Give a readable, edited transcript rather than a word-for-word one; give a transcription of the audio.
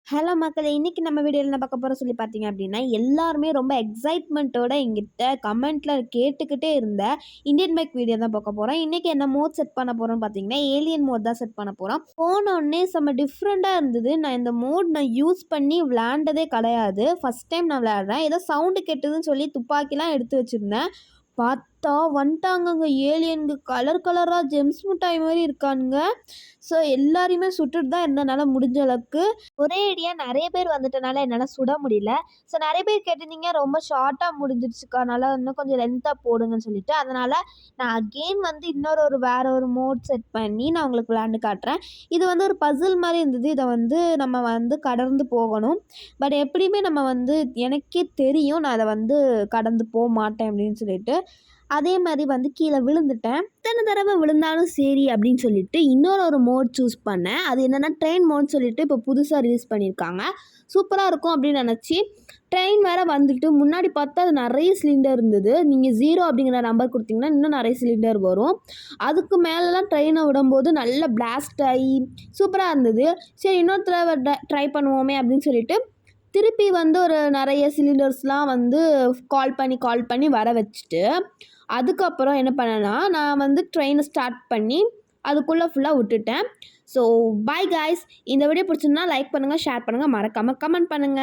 Hello மக்களே! இன்னைக்கு நம்ம வீடியோல என்ன பார்க்க போறோம் சொல்லி பார்த்தீங்க அப்டின்னா, எல்லாருமே ரொம்ப எக்ஸைட்மென்ட்டோட என்கிட்ட கமெண்ட்ல கேட்டுக்கிட்டே இருந்த இந்தியன் பைக் வீடியோ தான் பார்க்க போறோம். இன்னைக்கு என்ன மோட் செட் பண்ண போறோம்னு பார்த்தீங்கன்னா, ஏலியன் மோட் தான் செட் பண்ண போறோம். போனோனே செம்ம டிஃப்ரெண்ட்டா இருந்தது. நான் இந்த மோட் யூஸ் பண்ணி விளையாண்டதே கிடையாது. ஃபர்ஸ்ட் டைம் நான் விளையாடுறேன். ஏதோ சவுண்ட் கேட்டதுன்னு சொல்லி துப்பாக்கிலாம் எடுத்து வச்சிருந்தேன். பார்த்தா வந்துட்டாங்கங்க ஏலியனுங்க. கலர் கலரா ஜெம்ஸ் மிட்டாய் மாரி இருக்கானுங்க. ஸோ எல்லாரையுமே சுட்டுட்டு தான் இருந்தேன் என்னால முடிஞ்ச அளவுக்கு. ஒரே அடியா நெறைய பேர் வந்துட்டனால என்னால சுட முடியல. ஸோ நெறைய பேர் கேட்டிருந்தீங்க, ரொம்ப ஷார்ட்டா முடிஞ்சிருச்சுக்கா, அதனால இன்னும் கொஞ்சம் லென்த்தா போடுங்கன்னு சொல்லிட்டு. அதனால நான் அகெயின் வந்து வேற ஒரு மோட் செட் பண்ணி நான் உங்களுக்கு விளையாண்டு காட்டுறேன். இது வந்து ஒரு பசில் மாரி இருந்தது. இத வந்து நம்ம வந்து கடந்து போகணும். பட் எப்படியுமே நம்ம வந்து எனக்கே தெரியும் நான் அத வந்து கடந்து மாட்டேன் அப்படின்னு சொல்லிட்டு. அதே மாரி வந்து கீழ விழுந்துட்டேன். எத்தன தடவ விழுந்தாலும் சரி அப்படின்னு சொல்லிட்டு இன்னொரு மோட் சூஸ் பண்ணேன். அது என்னன்னா ட்ரெயின் மோட்ன்னு சொல்லிட்டு இப்போ புதுசா ரிலீஸ் பண்ணியிருக்காங்க. சூப்பரா இருக்கும் அப்படின்னு நெனச்சு, ட்ரெயின் வேற வந்துட்டு முன்னாடி பார்த்தா அது நெறைய சிலிண்டர் இருந்தது. நீங்க 0 அப்படிங்கிற நம்பர் குடுத்தீங்கன்னா, இன்னும் நெறைய சிலிண்டர் வரும். அதுக்கு மேலலாம் ட்ரெயின விடும்போது நல்லா பிளாஸ்ட் ஆயி சூப்பரா இருந்தது. சரி இன்னொரு தடவ ட்ரை பண்ணுவோமே அப்படின்னு சொல்லிட்டு, திருப்பி வந்து ஒரு நெறைய சிலிண்டர்ஸ்லாம் வந்து கால் பண்ணி வர வச்சுட்டு, அதுக்கப்புறம் என்ன பண்ணேன்னா, நான் வந்து ட்ரெயின ஸ்டார்ட் பண்ணி, அதுக்குள்ள ஃபுல்லா விட்டுட்டேன். So bye guys. இந்த வீடியோ பிடிச்சிருந்தா லைக் பண்ணுங்க, ஷேர் பண்ணுங்க, மறக்காம கமெண்ட் பண்ணுங்க.